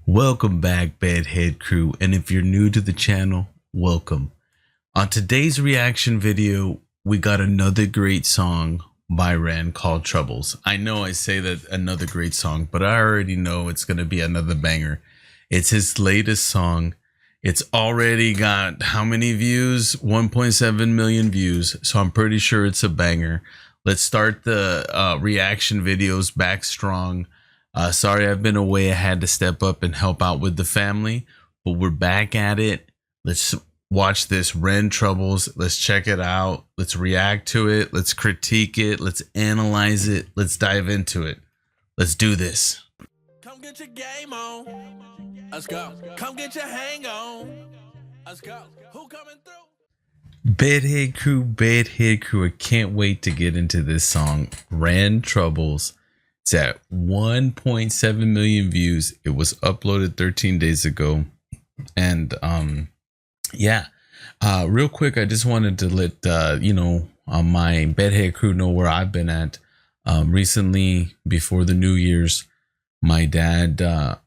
Welcome back, BedHead crew, and if you're new to the channel, welcome. On today's reaction video, we got another great song by Ren called Troubles. I know I say that another great song, but I already know it's going to be another banger. It's his latest song. It's already got how many views? 1.7 million views, so I'm pretty sure it's a banger. Let's start the reaction videos back strong. Sorry, I've been away. I had to step up and help out with the family, but we're back at it. Let's watch this Ren Troubles. Let's check it out. Let's react to it. Let's critique it. Let's analyze it. Let's dive into it. Let's do this. Come get your game on. Let's go. Come get your hang on. Let's go. Who coming through? BedHead crew. I can't wait to get into this song. Ren Troubles. It's at 1.7 million views. It was uploaded 13 days ago. And real quick, I just wanted to let my BedHead crew know where I've been at. Recently, before the New Year's, my dad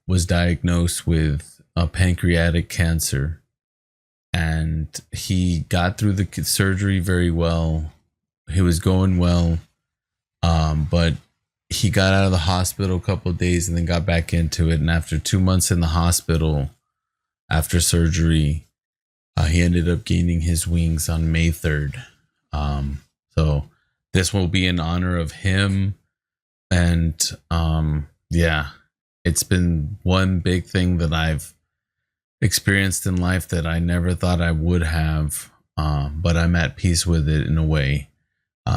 was diagnosed with pancreatic cancer, and he got through the surgery very well. He was going well, but he got out of the hospital a couple of days and then got back into it. And after 2 months in the hospital, after surgery, he ended up gaining his wings on May 3rd. So this will be in honor of him. And it's been one big thing that I've experienced in life that I never thought I would have, but I'm at peace with it in a way.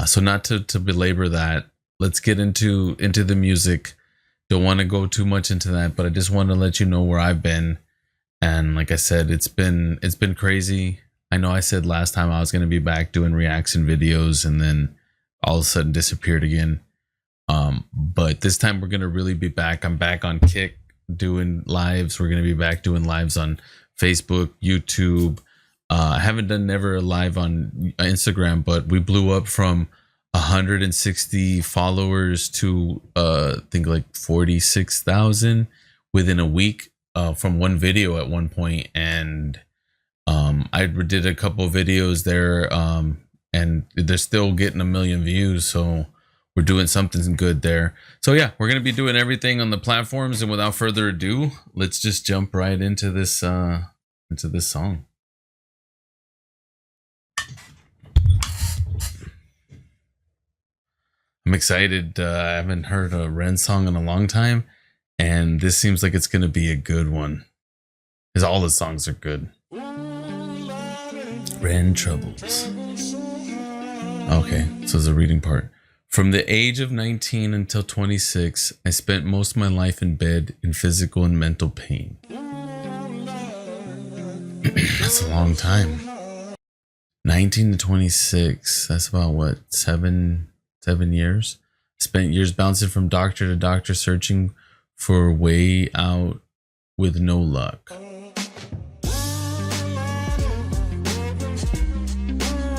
So not to belabor that, let's get into the music. Don't want to go too much into that, but I just want to let you know where I've been. And like I said, it's been crazy. I know I said last time I was going to be back doing reaction videos and then all of a sudden disappeared again. But this time we're going to really be back. I'm back on Kick doing lives. We're going to be back doing lives on Facebook, YouTube. I haven't done never a live on Instagram, but we blew up from 160 followers to I think like 46,000 within a week from one video at one point. And I did a couple of videos there, and they're still getting 1 million views, so we're doing something good there. So yeah, we're gonna be doing everything on the platforms, and without further ado, let's just jump right into this song. I'm excited. I haven't heard a Ren song in a long time, and this seems like it's going to be a good one, because all the songs are good. Ren Troubles. Okay, so it's a reading part. From the age of 19 until 26, I spent most of my life in bed in physical and mental pain. That's a long time. 19 to 26, that's about what, 7 years. Spent years bouncing from doctor to doctor, searching for a way out with no luck.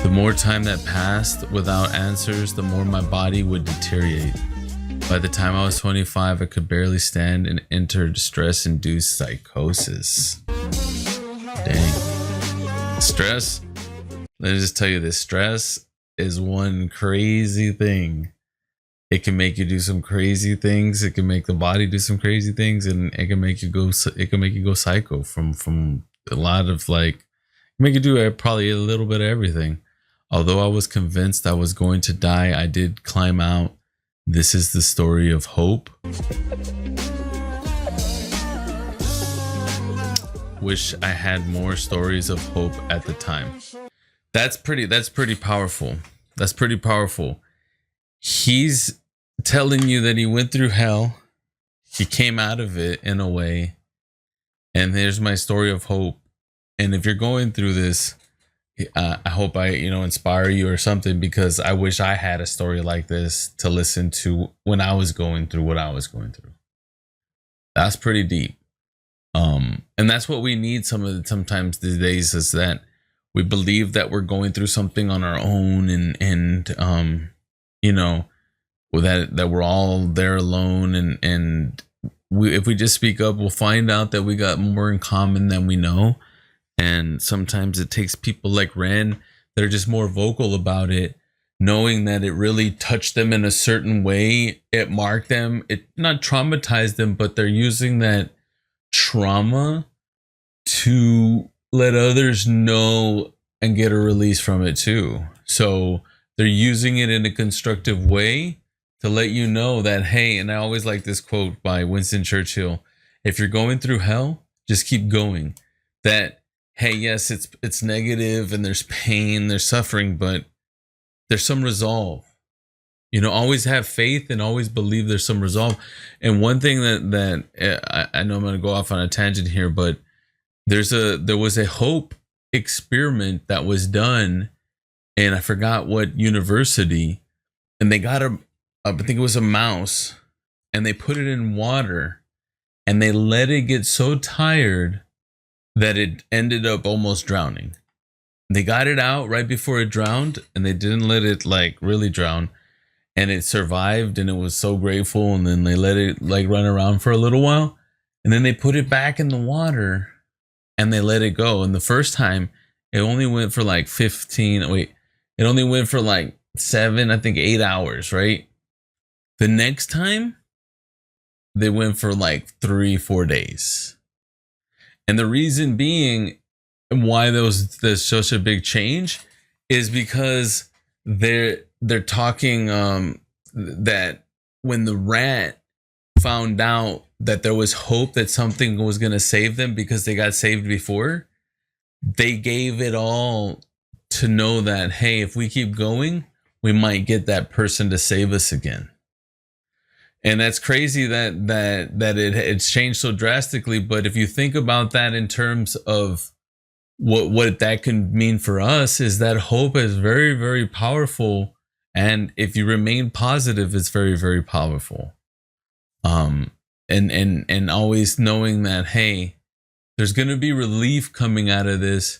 The more time that passed without answers, the more my body would deteriorate. By the time I was 25, I could barely stand and entered stress-induced psychosis. Dang. Stress, let me just tell you this, stress is one crazy thing. It can make you do some crazy things. It can make the body do some crazy things, and it can make you go psycho from a lot of, like, make you do probably a little bit of everything. Although I was convinced I was going to die, I did climb out. This is the story of hope. Wish I had more stories of hope at the time. That's pretty powerful. That's pretty powerful. He's telling you that he went through hell. He came out of it in a way. And here's my story of hope. And if you're going through this, I hope I, inspire you or something, because I wish I had a story like this to listen to when I was going through what I was going through. That's pretty deep. And that's what we need sometimes these days, is that we believe that we're going through something on our own, and that we're all there alone, and if we just speak up, we'll find out that we got more in common than we know. And sometimes it takes people like Ren that are just more vocal about it, knowing that it really touched them in a certain way. It marked them. It not traumatized them, but they're using that trauma to let others know and get a release from it too. So they're using it in a constructive way to let you know that, hey, and I always like this quote by Winston Churchill: if you're going through hell, just keep going. That, hey, yes, it's negative and there's pain, there's suffering, but there's some resolve. You know, always have faith and always believe there's some resolve. And one thing that I know I'm going to go off on a tangent here, but there was a hope experiment that was done, and I forgot what university, and they got I think it was a mouse, and they put it in water, and they let it get so tired that it ended up almost drowning. They got it out right before it drowned, and they didn't let it like really drown, and it survived, and it was so grateful. And then they let it like run around for a little while, and then they put it back in the water and they let it go. And the first time it only went for like it only went for like 7, I think 8 hours, right? The next time they went for like 3-4 days. And the reason being why there's such a big change is because they're talking that when the rat found out that there was hope that something was going to save them because they got saved before, they gave it all to know that, hey, if we keep going, we might get that person to save us again. And that's crazy that it's changed so drastically. But if you think about that in terms of what that can mean for us, is that hope is very, very powerful. And if you remain positive, it's very, very powerful. And always knowing that, hey, there's going to be relief coming out of this,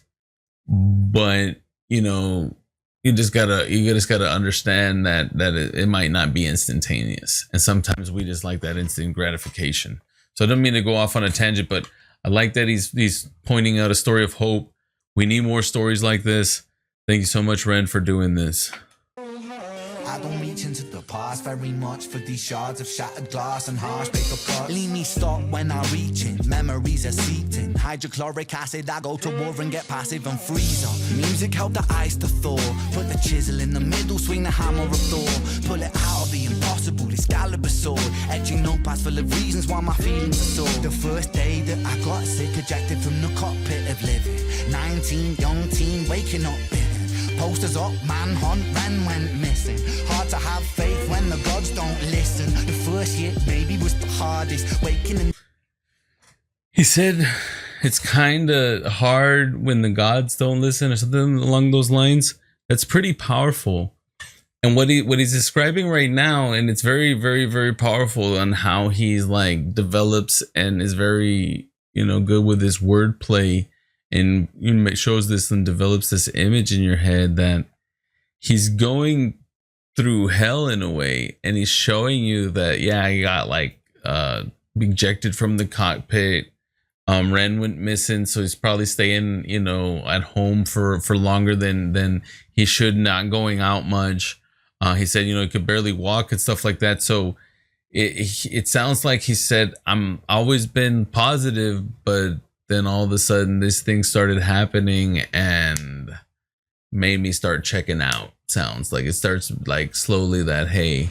but you know, you just gotta understand that it might not be instantaneous. And sometimes we just like that instant gratification. So I don't mean to go off on a tangent, but I like that he's pointing out a story of hope. We need more stories like this. Thank you so much, Ren, for doing this. I don't reach into the past very much for these shards of shattered glass and harsh paper cuts. Leave me stop when I reach in, memories are seeped in. Hydrochloric acid, I go to war and get passive and freeze up. Music helped the ice to thaw, put the chisel in the middle, swing the hammer of Thor. Pull it out of the impossible, Excalibur sword. Etching notepads full of reasons why my feelings are sore. The first day that I got sick, ejected from the cockpit of living. 19, young teen, waking up bitten. Posters up, manhunt, Ren went missing. Hard to have faith when the gods don't listen. The first year maybe was the hardest. Waking and he said it's kind of hard when the gods don't listen, or something along those lines. That's pretty powerful. And what he's describing right now, and it's very, very, very powerful on how he's like develops and is very, you know, good with his wordplay. And shows this and develops this image in your head that he's going through hell in a way, and he's showing you that, yeah, he got like ejected from the cockpit. Ren went missing, so he's probably staying, you know, at home for longer than he should, not going out much. He said, you know, he could barely walk and stuff like that. So it sounds like he said, I'm always been positive, but then all of a sudden this thing started happening and made me start checking out. Sounds like it starts like slowly that, hey,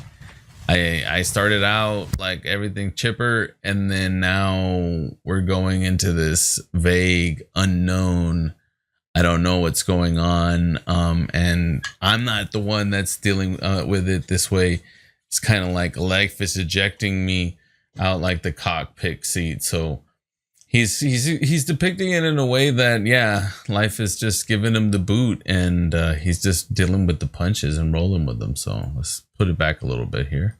I started out like everything chipper, and then now we're going into this vague unknown. I don't know what's going on. And I'm not the one that's dealing with it this way. It's kind of like life is ejecting me out like the cockpit seat. So he's depicting it in a way that, yeah, life is just giving him the boot, and he's just dealing with the punches and rolling with them. So let's put it back a little bit here.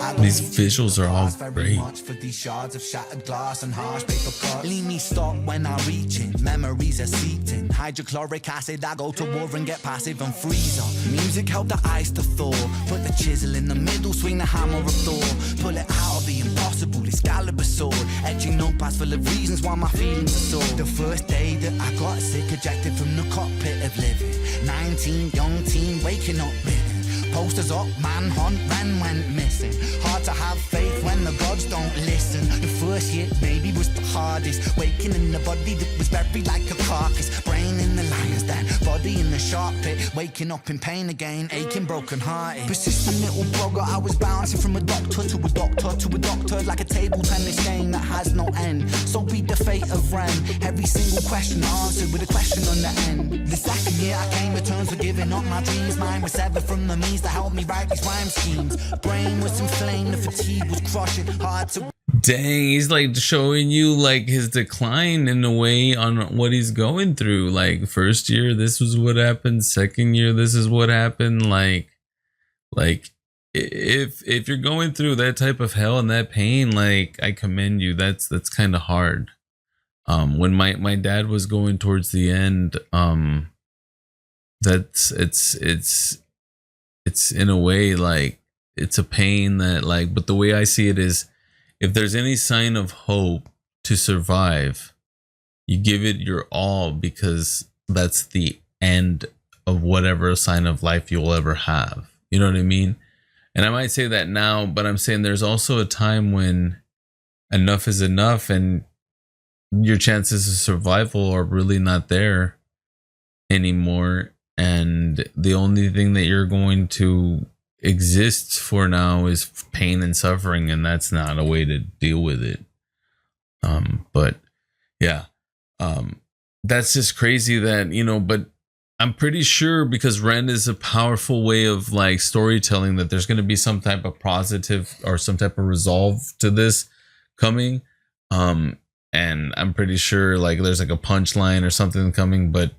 I These visuals are all great. Much for these shards of shattered glass and harsh paper cuts. Leave me stop when I reach in. Memories are seeped in. Hydrochloric acid, I go to war and get passive and freeze up. Music help the ice to thaw. Put the chisel in the middle, swing the hammer of Thor. Pull it out of the impossible, Excalibur sword. Etching notepads full of reasons why my feelings are sore. The first day that I got sick, ejected from the cockpit of living. 19, young teen, waking up written. Posters up, manhunt, Ren went missing. Hard to have faith when the gods don't listen. The first hit maybe was the hardest. Waking in the body that was buried like a carcass. Brain in the lion's den, body in the shark pit. Waking up in pain again, aching, broken hearted. Persistent little blogger, I was bouncing from a doctor to a doctor to a doctor. Like a table tennis game that has no end. So be the fate of Ren. Every single question answered with a question on the end. The second year I came to terms with giving up my dreams. Mine was severed from the means to help me write these rhyme schemes. Brain was inflamed, the fatigue was crushing. Hard to... Dang, he's like showing you like his decline in a way on what he's going through. Like first year, this was what happened. Second year, this is what happened. Like if you're going through that type of hell and that pain, like I commend you. That's kind of hard. When my dad was going towards the end, it's in a way like it's a pain that like, but the way I see it is, if there's any sign of hope to survive, you give it your all, because that's the end of whatever sign of life you'll ever have. You know what I mean? And I might say that now, but I'm saying there's also a time when enough is enough and your chances of survival are really not there anymore. And the only thing that you're going to exist for now is pain and suffering, and that's not a way to deal with it. But yeah, that's just crazy that, you know, but I'm pretty sure, because Ren is a powerful way of like storytelling, that there's going to be some type of positive or some type of resolve to this coming. And I'm pretty sure like there's like a punchline or something coming, but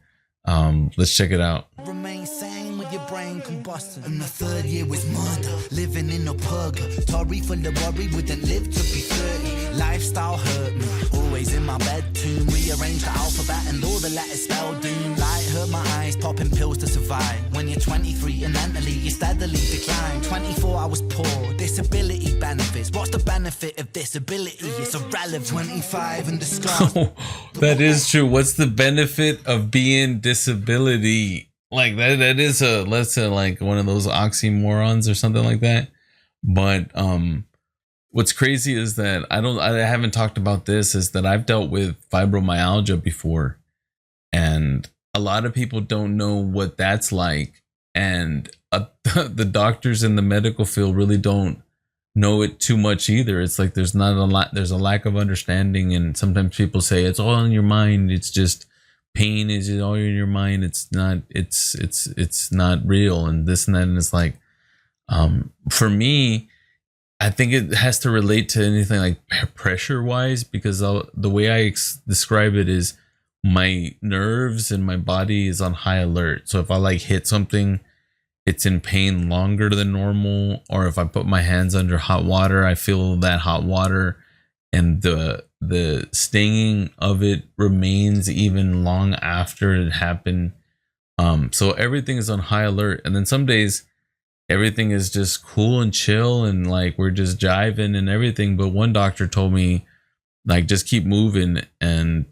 let's check it out. Remain sane with your brain combusting. And the third year was murder, living in a purgatory full of worry, wouldn't live to be 30. Lifestyle hurt me, always in my bed tomb. Rearrange the alphabet and all the letters spell doom. Light hurt my eyes, popping pills to survive. When you're 23 and mentally you steadily decline. 24 I was poor, disability benefits. What's the benefit of disability? It's irrelevant. 25 and disgust. That is true. What's the benefit of being disability? Like that is a, let's say like one of those oxymorons or something like that. But what's crazy is that I haven't talked about this, is that I've dealt with fibromyalgia before, and a lot of people don't know what that's like, and the doctors in the medical field really don't know it too much either. It's like there's a lack of understanding, and sometimes people say it's all in your mind. It's just pain is all in your mind. It's not real, and this and that. And it's like, for me, I think it has to relate to anything like pressure wise, because the way I describe it is my nerves and my body is on high alert. So if I like hit something, it's in pain longer than normal. Or if I put my hands under hot water, I feel that hot water, and the stinging of it remains even long after it happened. So everything is on high alert. And then some days everything is just cool and chill, and like we're just jiving and everything. But one doctor told me, like, just keep moving, and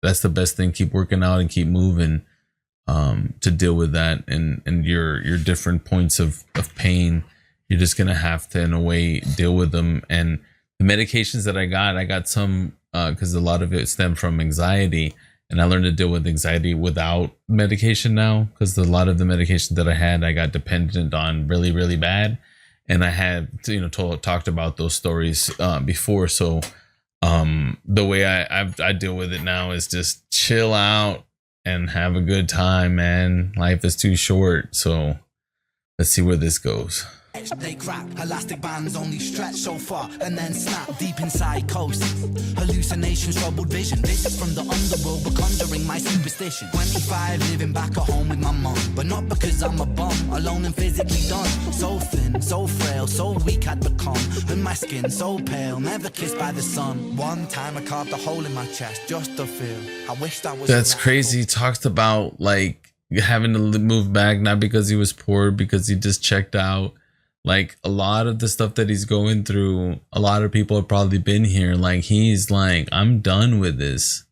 that's the best thing. Keep working out and keep moving to deal with that, and your different points of pain. You're just gonna have to, in a way, deal with them. And the medications that I got some because a lot of it stemmed from anxiety. And I learned to deal with anxiety without medication now, because a lot of the medication that I got dependent on really, really bad. And I had, talked about those stories before. So the way I deal with it now is just chill out and have a good time, man. Life is too short. So let's see where this goes. switch, they crack. Elastic bands only stretch so far and then snap. Deep in psychosis, hallucinations, troubled vision. This is from the underworld, but conjuring my superstition. 25, living back at home with my mum, but not because I'm a bum, alone and physically done. So thin, so frail, so weak I'd become, and my skin so pale, never kissed by the sun. One time I carved a hole in my chest just to feel. I wish that was. That's crazy. He talked about like having to move back, not because he was poor, because he just checked out. Like a lot of the stuff that he's going through, a lot of people have probably been here. Like he's like, I'm done with this.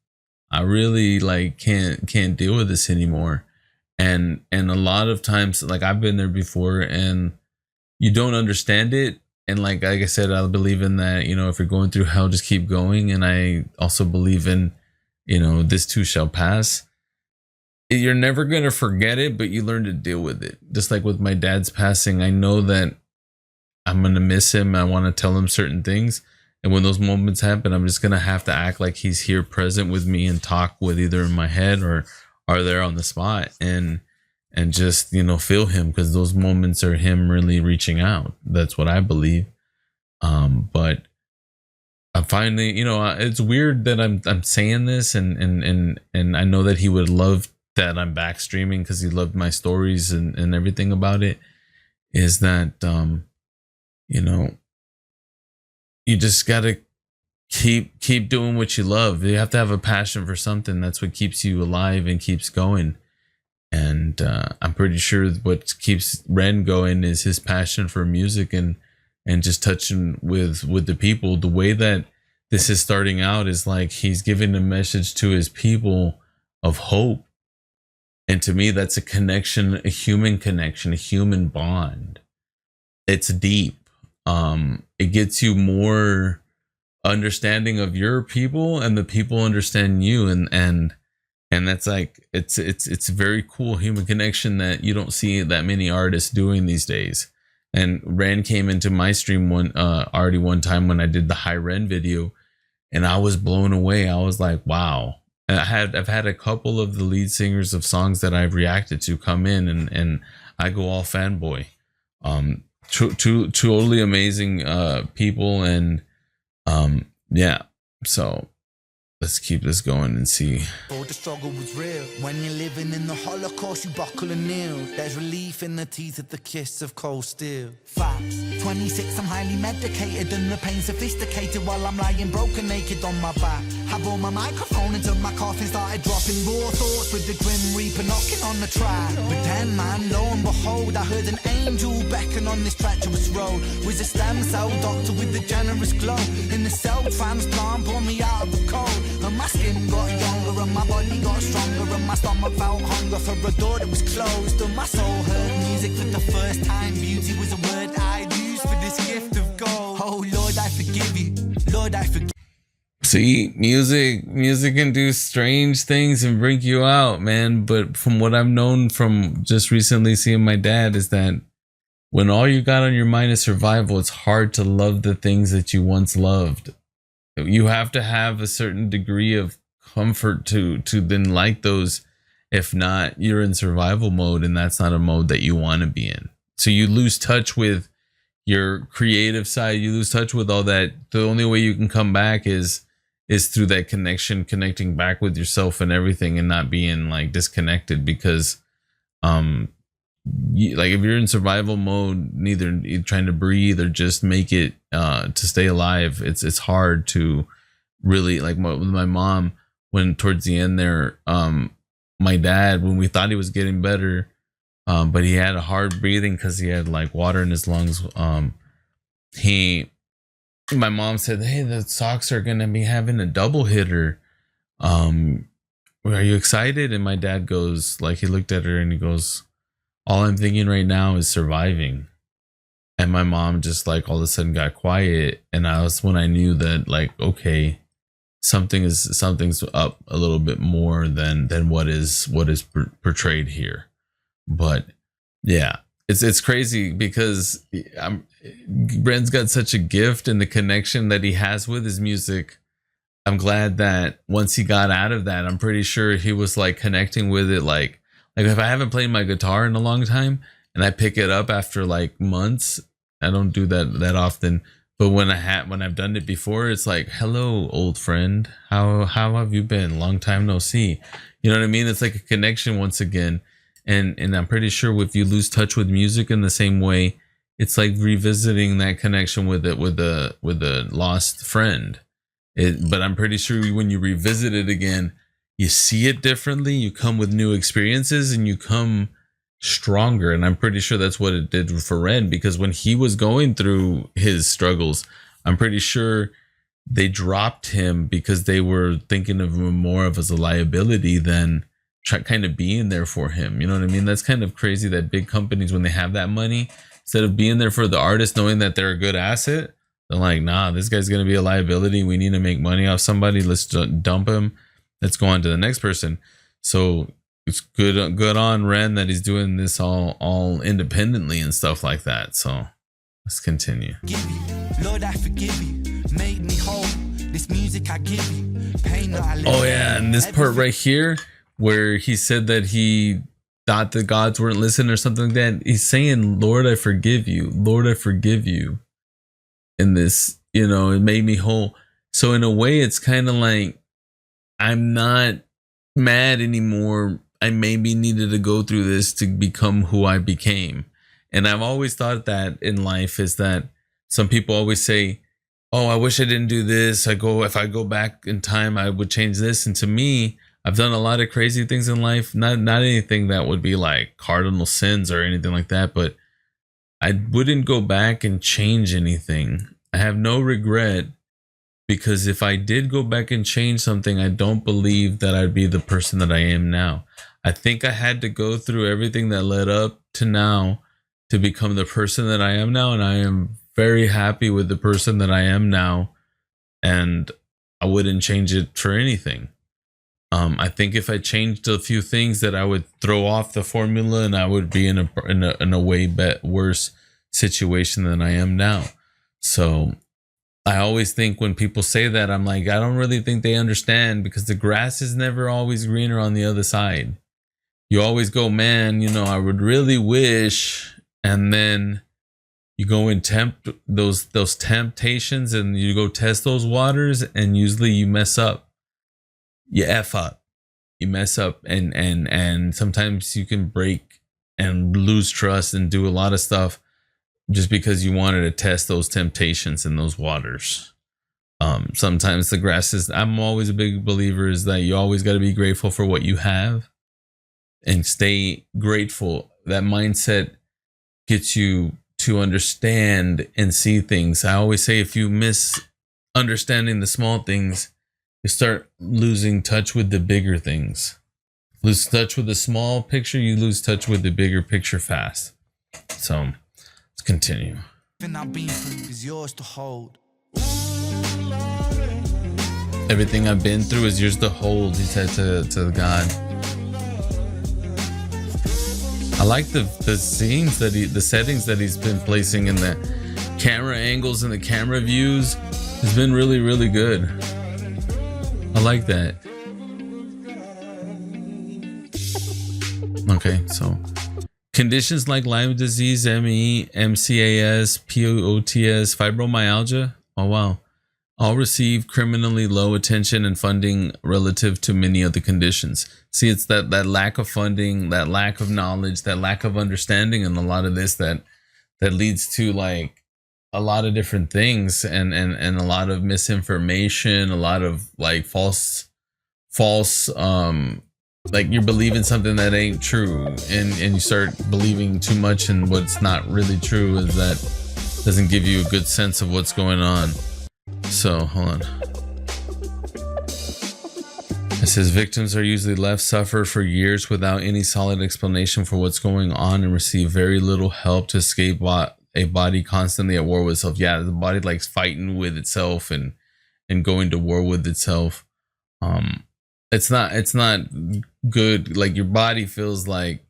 I really like can't deal with this anymore. And a lot of times, like I've been there before, and you don't understand it. And like I said, I believe in that, you know, if you're going through hell, just keep going. And I also believe in, you know, this too shall pass. You're never going to forget it, but you learn to deal with it. Just like with my dad's passing, I know that I'm going to miss him. I want to tell him certain things. And when those moments happen, I'm just going to have to act like he's here present with me and talk with either in my head or are there on the spot and just, you know, feel him, because those moments are him really reaching out. That's what I believe. But I'm finally, you know, it's weird that I'm saying this and I know that he would love that I'm back streaming because he loved my stories and everything about it, is that, you know, you just got to keep doing what you love. You have to have a passion for something. That's what keeps you alive and keeps going. And I'm pretty sure what keeps Ren going is his passion for music and just touching with the people. The way that this is starting out is like he's giving a message to his people of hope. And to me, that's a connection, a human connection, a human bond. It's deep. It gets you more understanding of your people, and the people understand you, and that's like it's a very cool human connection that you don't see that many artists doing these days. And Ren came into my stream already one time when I did the high Ren video, and I was blown away. I was like, wow. And I've had a couple of the lead singers of songs that I've reacted to come in, and I go all fanboy. Totally amazing people, and yeah, so let's keep this going and see. The struggle was real. When you're living in the Holocaust, you buckle and kneel. There's relief in the teeth of the kiss of cold steel. Facts. 26, I'm highly medicated and the pain sophisticated while I'm lying broken naked on my back. I brought my microphone until my coffin started dropping raw thoughts with the grim reaper knocking on the track. But then, man, lo and behold, I heard an angel beckon on this treacherous road. Was a stem cell doctor with a generous glow. In the cell transplant, pulled me out of the cold. And my skin got younger and my body got stronger, and my stomach felt hunger for a door that was closed. And my soul heard music for the first time. Beauty was a word I'd use for this gift of gold. Oh Lord, I forgive you. Lord, I forgive. See, music can do strange things and bring you out, man. But from what I've known from just recently seeing my dad, is that when all you got on your mind is survival, it's hard to love the things that you once loved. You have to have a certain degree of comfort to then like those. If not, you're in survival mode, and that's not a mode that you want to be in. So you lose touch with your creative side. You lose touch with all that. The only way you can come back is through that connecting back with yourself and everything, and not being like disconnected. Because like if you're in survival mode, neither trying to breathe or just make it to stay alive, it's hard to really, like with my mom, when towards the end there, my dad, when we thought he was getting better, but he had a hard breathing because he had like water in his lungs. My mom said, "Hey, the Sox are gonna be having a double hitter. Are you excited?" And my dad goes, like, he looked at her and he goes, "All I'm thinking right now is surviving." And my mom just like all of a sudden got quiet, and when I knew that, like, okay, something's up a little bit more than what is portrayed here. But yeah, it's crazy because Ren's got such a gift, and the connection that he has with his music. I'm glad that once he got out of that, I'm pretty sure he was like connecting with it. Like if I haven't played my guitar in a long time and I pick it up after like months, I don't do that often. But when I've done it before, it's like, hello, old friend. How have you been? Long time no see. You know what I mean? It's like a connection once again. And I'm pretty sure if you lose touch with music in the same way, it's like revisiting that connection with a lost friend. But I'm pretty sure when you revisit it again, you see it differently. You come with new experiences and you come stronger. And I'm pretty sure that's what it did for Ren, because when he was going through his struggles, I'm pretty sure they dropped him because they were thinking of him more of as a liability than kind of being there for him. You know what I mean? That's kind of crazy that big companies, when they have that money, instead of being there for the artist, knowing that they're a good asset, they're like, nah, this guy's going to be a liability. We need to make money off somebody. Let's dump him. Let's go on to the next person. So it's good on Ren that he's doing this all independently and stuff like that. So let's continue. Lord, I forgive you. Made me whole. This music I give you. Pain that I live. Oh yeah, and this part right here where he said that he thought the gods weren't listening or something like that. He's saying, Lord, I forgive you. Lord, I forgive you. In this, you know, it made me whole. So in a way, it's kind of like, I'm not mad anymore. I maybe needed to go through this to become who I became. And I've always thought that in life is that some people always say, oh, I wish I didn't do this. If I go back in time, I would change this. And to me, I've done a lot of crazy things in life. Not anything that would be like cardinal sins or anything like that, but I wouldn't go back and change anything. I have no regret, because if I did go back and change something, I don't believe that I'd be the person that I am now. I think I had to go through everything that led up to now to become the person that I am now. And I am very happy with the person that I am now. And I wouldn't change it for anything. I think if I changed a few things, that I would throw off the formula and I would be in a way worse situation than I am now. So I always think when people say that, I'm like, I don't really think they understand, because the grass is never always greener on the other side. You always go, man, you know, I would really wish, and then you go and tempt those temptations and you go test those waters, and usually you mess up. You F up, you mess up, and sometimes you can break and lose trust and do a lot of stuff just because you wanted to test those temptations in those waters. Sometimes the grass is, I'm always a big believer is that you always got to be grateful for what you have and stay grateful. That mindset gets you to understand and see things. I always say, if you miss understanding the small things, you start losing touch with the bigger things. Lose touch with the small picture, you lose touch with the bigger picture fast. So let's continue. Everything I've been through is yours to hold, he said to God. I like the scenes that the settings that he's been placing in the camera angles and the camera views has been really, really good. I like that. Okay, so conditions like Lyme disease, ME, MCAS, POTS, fibromyalgia, oh wow, all receive criminally low attention and funding relative to many other conditions. See, it's that lack of funding, that lack of knowledge, that lack of understanding, and a lot of this that leads to like a lot of different things and a lot of misinformation, a lot of like false like you're believing something that ain't true, and you start believing too much in what's not really true, is that doesn't give you a good sense of what's going on. So hold on. It says victims are usually left suffer for years without any solid explanation for what's going on and receive very little help to escape a body constantly at war with itself. Yeah, the body likes fighting with itself and going to war with itself. It's not good. Like your body feels like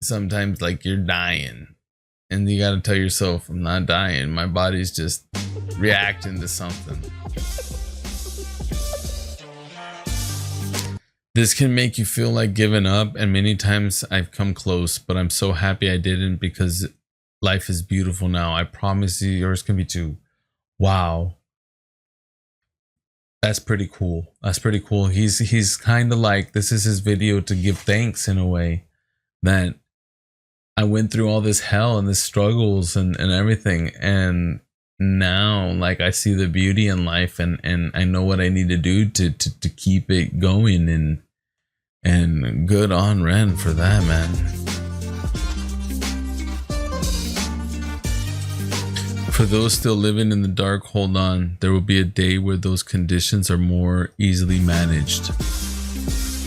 sometimes like you're dying, and you got to tell yourself, I'm not dying. My body's just reacting to something. This can make you feel like giving up, and many times I've come close, but I'm so happy I didn't, because life is beautiful now. I promise you, yours can be too. Wow, that's pretty cool. That's pretty cool. He's kind of like, this is his video to give thanks in a way that I went through all this hell and this struggles and everything, and now like I see the beauty in life, and I know what I need to do to keep it going, and good on Ren for that, man. For those still living in the dark, hold on. There will be a day where those conditions are more easily managed.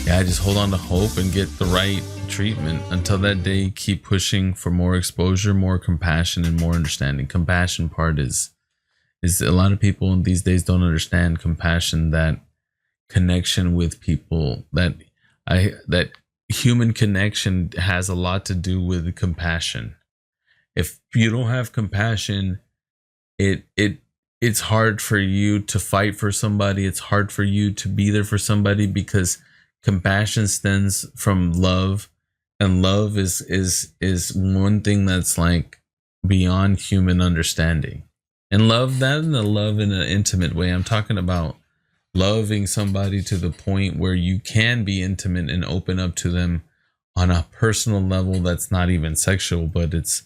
Yeah, just hold on to hope and get the right treatment. Until that day, keep pushing for more exposure, more compassion, and more understanding. Compassion part is a lot of people in these days don't understand compassion, that connection with people, that human connection has a lot to do with compassion. If you don't have compassion, it's hard for you to fight for somebody. It's hard for you to be there for somebody, because compassion stems from love, and love is one thing that's like beyond human understanding. And love, that in a love in an intimate way. I'm talking about loving somebody to the point where you can be intimate and open up to them on a personal level that's not even sexual, but it's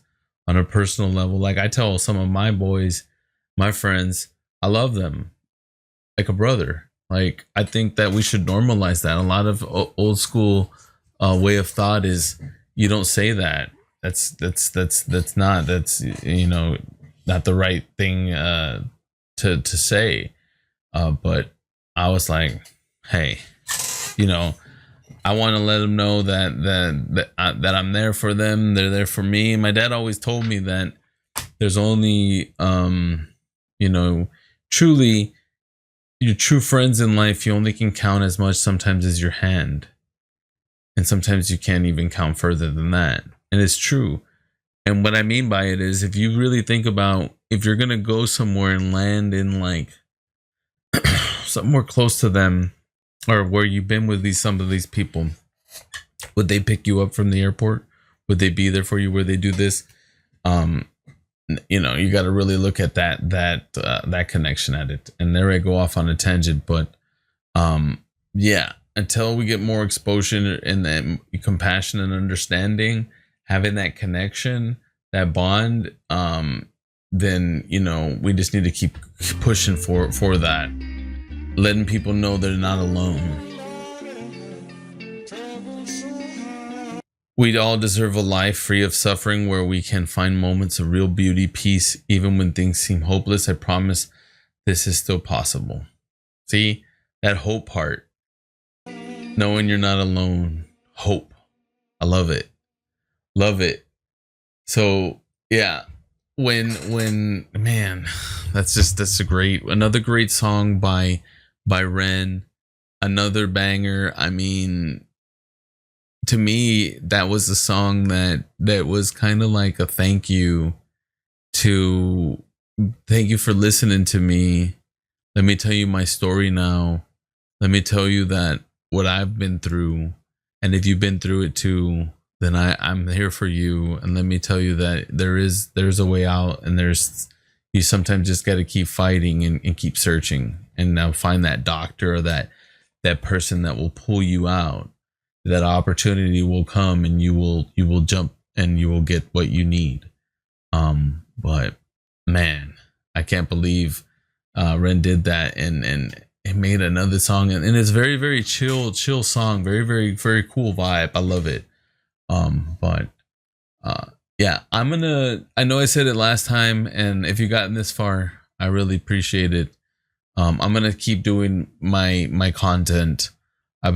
on a personal level. Like I tell some of my boys, my friends, I love them like a brother. Like I think that we should normalize that. A lot of old school way of thought is you don't say that. That's not, you know, not the right thing to say. But I was like, hey, you know, I want to let them know that I'm there for them. They're there for me. My dad always told me that there's only, you know, truly your true friends in life, you only can count as much sometimes as your hand. And sometimes you can't even count further than that. And it's true. And what I mean by it is, if you really think about, if you're going to go somewhere and land in like somewhere close to them, or where you've been with some of these people, would they pick you up from the airport? Would they be there for you? Would they do this? You know, you got to really look at that connection at it. And there I go off on a tangent, but yeah, until we get more exposure and then compassion and understanding, having that connection, that bond, then, you know, we just need to keep pushing for that, letting people know they're not alone. We all deserve a life free of suffering, where we can find moments of real beauty, peace, even when things seem hopeless. I promise this is still possible. See, that hope part, knowing you're not alone. Hope. I love it. Love it. So yeah, when man, that's another great song by Ren, another banger. I mean, to me, that was a song that was kind of like a thank you for listening to me. Let me tell you my story now. Let me tell you that what I've been through, and if you've been through it too, then I'm here for you. And let me tell you that there's a way out, and you sometimes just got to keep fighting and keep searching, and now find that doctor or that person that will pull you out. That opportunity will come, and you will jump, and you will get what you need. But man, I can't believe Ren did that and it made another song, and it's very, very chill song, very, very, very cool vibe. I love it. But yeah, I know I said it last time, and if you've gotten this far, I really appreciate it. I'm gonna keep doing my content. I'll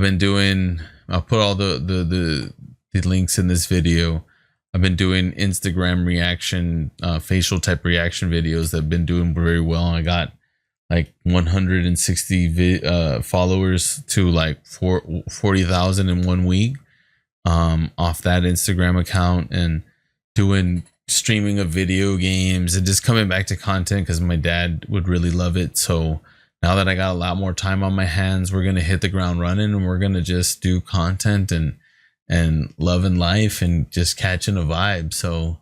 put all the links in this video. I've been doing Instagram reaction, facial type reaction videos that have been doing very well. I got like 160 followers to like 40,000 in 1 week off that Instagram account, and doing streaming of video games and just coming back to content because my dad would really love it. So now that I got a lot more time on my hands, we're going to hit the ground running, and we're going to just do content and loving life and just catching a vibe. So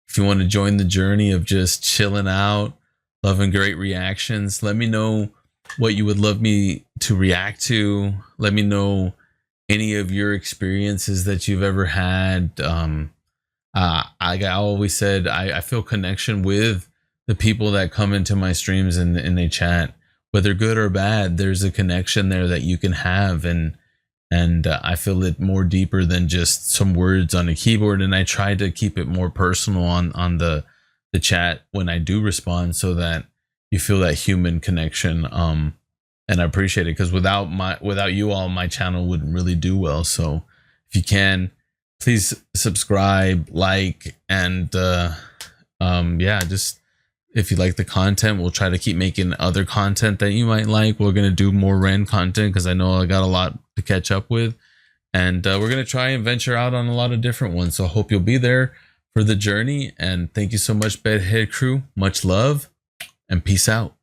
If you want to join the journey of just chilling out, loving great reactions, let me know what you would love me to react to. Let me know any of your experiences that you've ever had. Like I always said, I feel connection with the people that come into my streams and they chat, whether good or bad. There's a connection there that you can have, and I feel it more deeper than just some words on a keyboard. And I try to keep it more personal on the chat when I do respond, so that you feel that human connection. And I appreciate it, because without you all, my channel wouldn't really do well. So if you can, please subscribe, like, and yeah, just if you like the content, we'll try to keep making other content that you might like. We're gonna do more Ren content, because I know I got a lot to catch up with, and we're gonna try and venture out on a lot of different ones. So I hope you'll be there for the journey, and thank you so much, BedHead crew. Much love and peace out.